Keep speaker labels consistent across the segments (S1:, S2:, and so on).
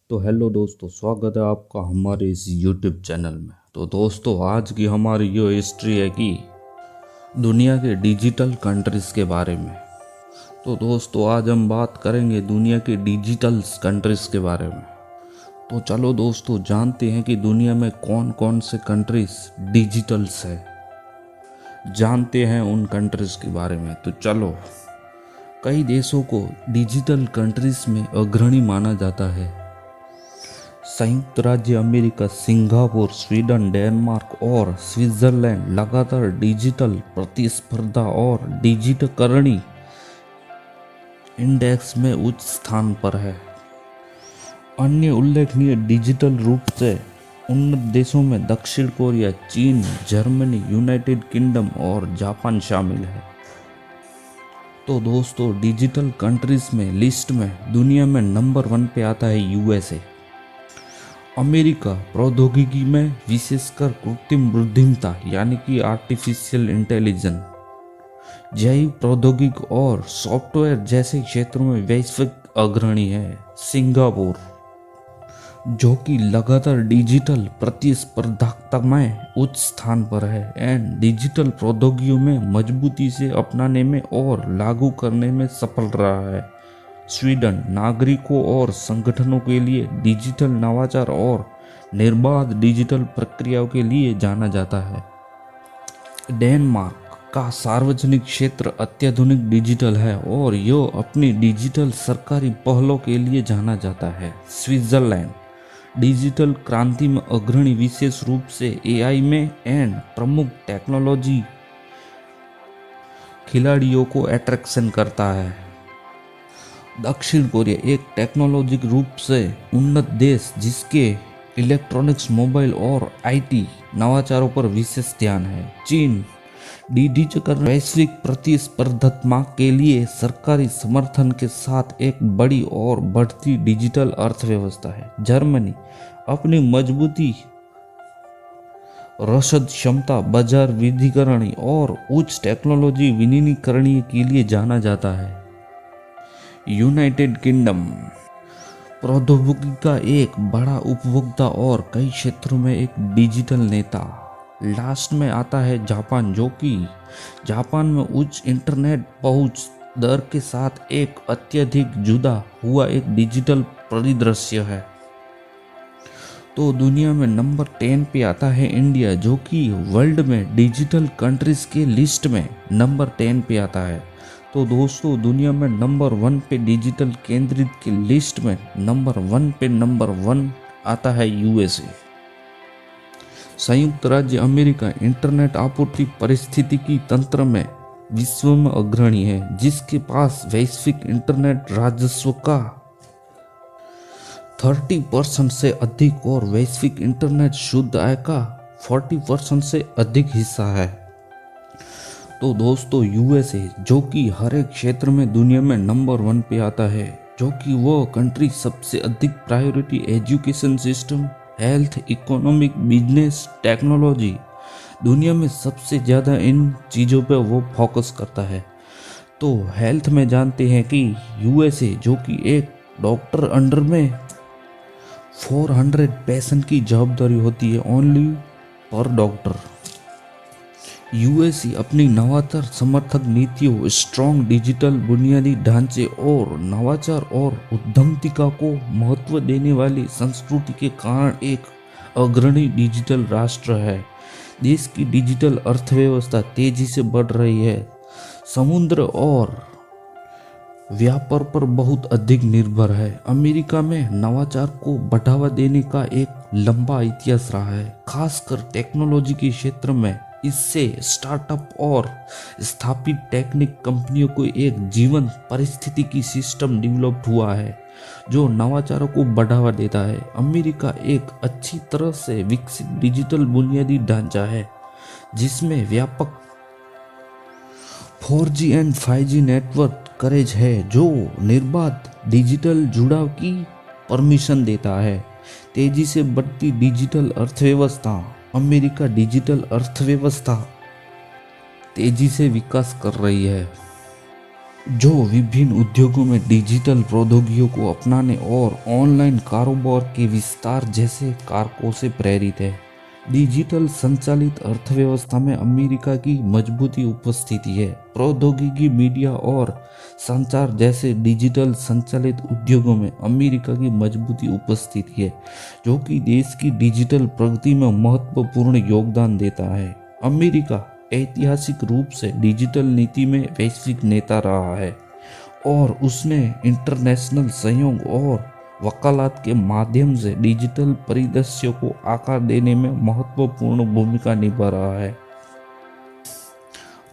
S1: तो हेलो दोस्तों, स्वागत है आपका हमारे इस यूट्यूब चैनल में। तो दोस्तों, आज की हमारी ये हिस्ट्री है कि दुनिया के डिजिटल कंट्रीज़ के बारे में। तो दोस्तों, आज हम बात करेंगे दुनिया के डिजिटल कंट्रीज़ के बारे में। तो चलो दोस्तों, जानते हैं कि दुनिया में कौन कौन से कंट्रीज़ डिजिटल्स है, जानते हैं उन कंट्रीज़ के बारे में। तो चलो, कई देशों को डिजिटल कंट्रीज़ में अग्रणी माना जाता है। संयुक्त राज्य अमेरिका, सिंगापुर, स्वीडन, डेनमार्क और स्विट्जरलैंड लगातार डिजिटल प्रतिस्पर्धा और डिजिटलीकरण इंडेक्स में उच्च स्थान पर है। अन्य उल्लेखनीय डिजिटल रूप से उन्नत देशों में दक्षिण कोरिया, चीन, जर्मनी, यूनाइटेड किंगडम और जापान शामिल है। तो दोस्तों, डिजिटल कंट्रीज में लिस्ट में दुनिया में नंबर 1 पे आता है यूएसए। अमेरिका प्रौद्योगिकी में विशेषकर कृत्रिम बुद्धिमत्ता यानी कि आर्टिफिशियल इंटेलिजेंस, जैव प्रौद्योगिकी और सॉफ्टवेयर जैसे क्षेत्रों में वैश्विक अग्रणी है। सिंगापुर, जो कि लगातार डिजिटल प्रतिस्पर्धात्मकता में उच्च स्थान पर है एंड डिजिटल प्रौद्योगिकियों में मजबूती से अपनाने में और लागू करने में सफल रहा है। स्वीडन, नागरिकों और संगठनों के लिए डिजिटल नवाचार और निर्बाध डिजिटल प्रक्रियाओं के लिए जाना जाता है। डेनमार्क का सार्वजनिक क्षेत्र अत्याधुनिक डिजिटल है और यह अपनी डिजिटल सरकारी पहलों के लिए जाना जाता है। स्विट्जरलैंड डिजिटल क्रांति में अग्रणी, विशेष रूप से एआई में एंड प्रमुख टेक्नोलॉजी खिलाड़ियों को अट्रैक्शन करता है। दक्षिण कोरिया एक टेक्नोलॉजिक रूप से उन्नत देश जिसके इलेक्ट्रॉनिक्स, मोबाइल और आईटी नवाचारों पर विशेष ध्यान है। चीन डिजिटल वैश्विक प्रतिस्पर्धात्मकता के लिए सरकारी समर्थन के साथ एक बड़ी और बढ़ती डिजिटल अर्थव्यवस्था है। जर्मनी अपनी मजबूती, रसद क्षमता, बाजार विविधीकरण और उच्च टेक्नोलॉजी विनिर्माण के लिए जाना जाता है। यूनाइटेड किंगडम प्रौद्योगिकी का एक बड़ा उपभोक्ता और कई क्षेत्रों में एक डिजिटल नेता। लास्ट में आता है जापान, जो कि जापान में उच्च इंटरनेट पहुंच दर के साथ एक अत्यधिक जुदा हुआ एक डिजिटल परिदृश्य है। तो दुनिया में नंबर 10 पे आता है इंडिया, जो कि वर्ल्ड में डिजिटल कंट्रीज के लिस्ट में नंबर 10 पे आता है। तो दोस्तों, दुनिया में नंबर 1 पे डिजिटल केंद्रित की लिस्ट में नंबर 1 आता है यूएसए। संयुक्त राज्य अमेरिका इंटरनेट आपूर्ति पारिस्थितिकी तंत्र में विश्व में अग्रणी है, जिसके पास वैश्विक इंटरनेट राजस्व का 30% से अधिक और वैश्विक इंटरनेट शुद्ध आय का 40% से अधिक हिस्सा है। तो दोस्तों, यूएसए जो कि हर एक क्षेत्र में दुनिया में नंबर 1 पे आता है, जो कि वो कंट्री सबसे अधिक priority education system, health, economic, business, technology, दुनिया में सबसे ज़्यादा इन चीज़ों पे वो फोकस करता है। तो हेल्थ में जानते हैं कि यूएसए जो कि एक डॉक्टर अंडर में 400 पेशेंट की जवाबदारी होती है ओनली पर डॉक्टर। यूएसए अपनी नवाचार समर्थक नीतियों, स्ट्रॉन्ग डिजिटल बुनियादी ढांचे और नवाचार और उद्यमिता को महत्व देने वाली संस्कृति के कारण एक अग्रणी डिजिटल राष्ट्र है। देश की डिजिटल अर्थव्यवस्था तेजी से बढ़ रही है, समुद्र और व्यापार पर बहुत अधिक निर्भर है। अमेरिका में नवाचार को बढ़ावा देने का एक लंबा इतिहास रहा है, खासकर टेक्नोलॉजी के क्षेत्र में। इससे स्टार्टअप और स्थापित टेक्निक कंपनियों को एक जीवन पारिस्थितिकी सिस्टम डेवलप हुआ है जो नवाचारों को बढ़ावा देता है। अमेरिका एक अच्छी तरह से विकसित डिजिटल बुनियादी ढांचा है, जिसमें व्यापक 4G and 5G network coverage है, जो निर्बाध डिजिटल जुड़ाव की परमिशन देता है। तेजी से बढ़ती डिजिटल अर्थव्यवस्था अमेरिका डिजिटल अर्थव्यवस्था तेजी से विकास कर रही है। जो विभिन्न उद्योगों में डिजिटल प्रौद्योगिकियों को अपनाने और ऑनलाइन कारोबार के विस्तार जैसे कारकों से प्रेरित है। डिजिटल संचालित अर्थव्यवस्था में अमेरिका की मजबूती उपस्थिति है। प्रौद्योगिकी, मीडिया और संचार जैसे डिजिटल संचालित उद्योगों में अमेरिका की मजबूती उपस्थिति है, जो कि देश की डिजिटल प्रगति में महत्वपूर्ण योगदान देता है। अमेरिका ऐतिहासिक रूप से डिजिटल नीति में वैश्विक नेता रहा है और उसने इंटरनेशनल सहयोग और वकालत के माध्यम से डिजिटल परिदृश्य को आकार देने में महत्वपूर्ण भूमिका निभा रहा है।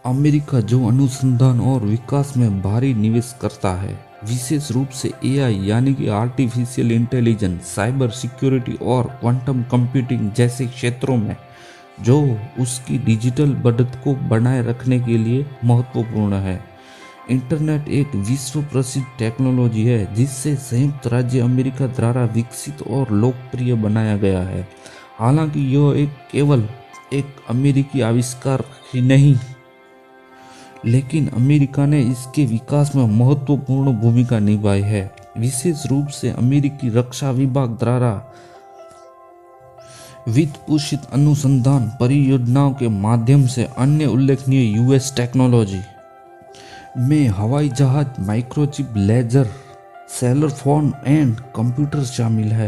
S1: अमेरिका जो अनुसंधान और विकास में भारी निवेश करता है, विशेष रूप से एआई यानी कि आर्टिफिशियल इंटेलिजेंस, साइबर सिक्योरिटी और क्वांटम कंप्यूटिंग जैसे क्षेत्रों में, जो उसकी डिजिटल बढ़त को बनाए रखने के लिए महत्वपूर्ण है। इंटरनेट एक विश्व प्रसिद्ध टेक्नोलॉजी है जिससे संयुक्त राज्य अमेरिका द्वारा विकसित और लोकप्रिय बनाया गया है। हालांकि यह केवल एक अमेरिकी आविष्कार ही नहीं, लेकिन अमेरिका ने इसके विकास में महत्वपूर्ण भूमिका निभाई है। विशेष रूप से अमेरिकी रक्षा विभाग द्वारा वित्त पोषित अनुसंधान परियोजनाओं के माध्यम से अन्य उल्लेखनीय यूएस टेक्नोलॉजी में हवाई जहाज, microchip, laser, cellular phone and computer शामिल है।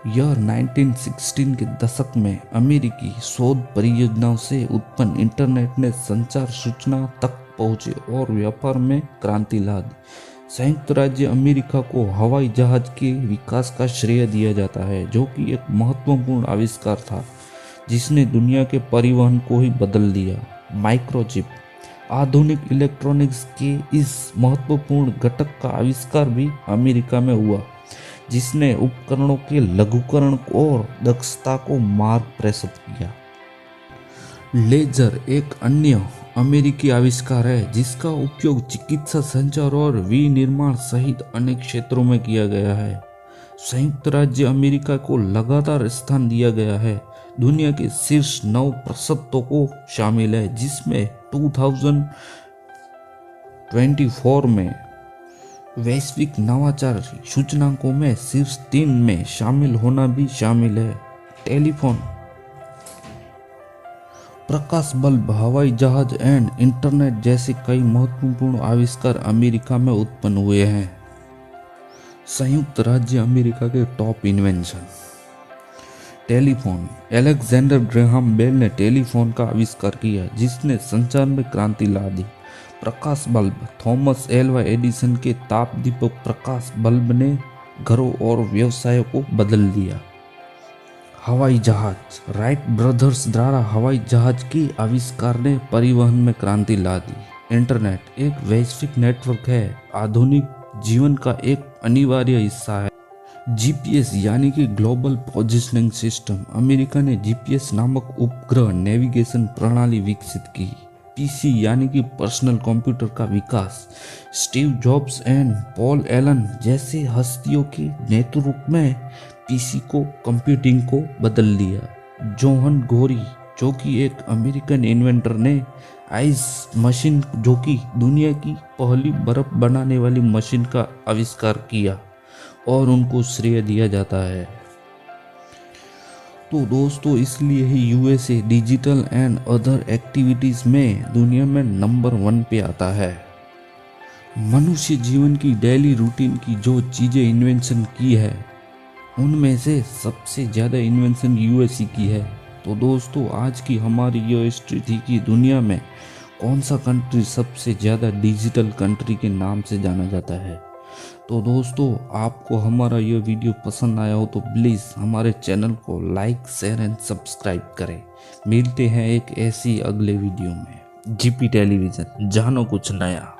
S1: यह 1960 के दशक में अमेरिकी शोध परियोजनाओं से उत्पन्न इंटरनेट ने संचार, सूचना तक पहुंचे और व्यापार में क्रांति ला दी। संयुक्त राज्य अमेरिका को हवाई जहाज के विकास का श्रेय दिया जाता है, जो कि एक महत्वपूर्ण आविष्कार था जिसने दुनिया के परिवहन को ही बदल दिया। माइक्रोचिप, आधुनिक इलेक्ट्रॉनिक्स के इस महत्वपूर्ण घटक का आविष्कार भी अमेरिका में हुआ, जिसने उपकरणों के लघुकरण और दक्षता को मार्ग प्रशस्त किया। लेजर एक अन्य अमेरिकी आविष्कार है जिसका उपयोग चिकित्सा, संचार और विनिर्माण सहित अनेक क्षेत्रों में किया गया है। संयुक्त राज्य अमेरिका को लगातार स्थान दिया गया है दुनिया के शीर्ष 9 प्रतिशतों को शामिल है, जिसमें 2024 में वैश्विक नवाचार सूचकांकों में शीर्ष 3 में शामिल होना भी शामिल है। टेलीफोन, प्रकाश बल्ब, हवाई जहाज एंड इंटरनेट जैसे कई महत्वपूर्ण आविष्कार अमेरिका में उत्पन्न हुए हैं। संयुक्त राज्य अमेरिका के top invention. Telephone, Alexander Graham Bell ने टेलीफोन का आविष्कार किया जिसने संचार में क्रांति ला दी। प्रकाश बल्ब, थॉमस एल्वा एडिसन के ताप दीपक प्रकाश बल्ब ने घरों और व्यवसायों को बदल दिया। हवाई जहाज, राइट ब्रदर्स द्वारा हवाई जहाज के आविष्कार ने परिवहन में क्रांति ला दी। इंटरनेट एक वैश्विक नेटवर्क है, आधुनिक जीवन का एक अनिवार्य हिस्सा है। जीपीएस यानी कि ग्लोबल पोजिशनिंग सिस्टम, अमेरिका ने जीपीएस नामक उपग्रह नेविगेशन प्रणाली विकसित की। पीसी यानी कि पर्सनल कंप्यूटर का विकास, Steve Jobs and Paul Allen जैसे हस्तियों के नेतृत्व में पीसी को कंप्यूटिंग को बदल दिया। जोहन गोरी, जो कि एक अमेरिकन इन्वेंटर ने आइस मशीन, जो कि दुनिया की पहली बर्फ बनाने वाली मशीन का आविष्कार किया और उनको श्रेय दिया जाता है। तो दोस्तों, इसलिए ही USA digital and other activities में दुनिया में नंबर 1 पे आता है। मनुष्य जीवन की डेली रूटीन की जो चीज़ें इन्वेंशन की है, उनमें से सबसे ज़्यादा इन्वेंशन यूएसए की है। तो दोस्तों, आज की हमारी ये हिस्ट्री थी कि दुनिया में कौन सा कंट्री सबसे ज़्यादा डिजिटल कंट्री के नाम से जाना जाता है। तो दोस्तों, आपको हमारा ये वीडियो पसंद आया हो तो प्लीज़ हमारे चैनल को लाइक, शेयर एंड सब्सक्राइब करें। मिलते हैं एक ऐसी अगले वीडियो में। जीपी टेलीविज़न, जानो कुछ नया।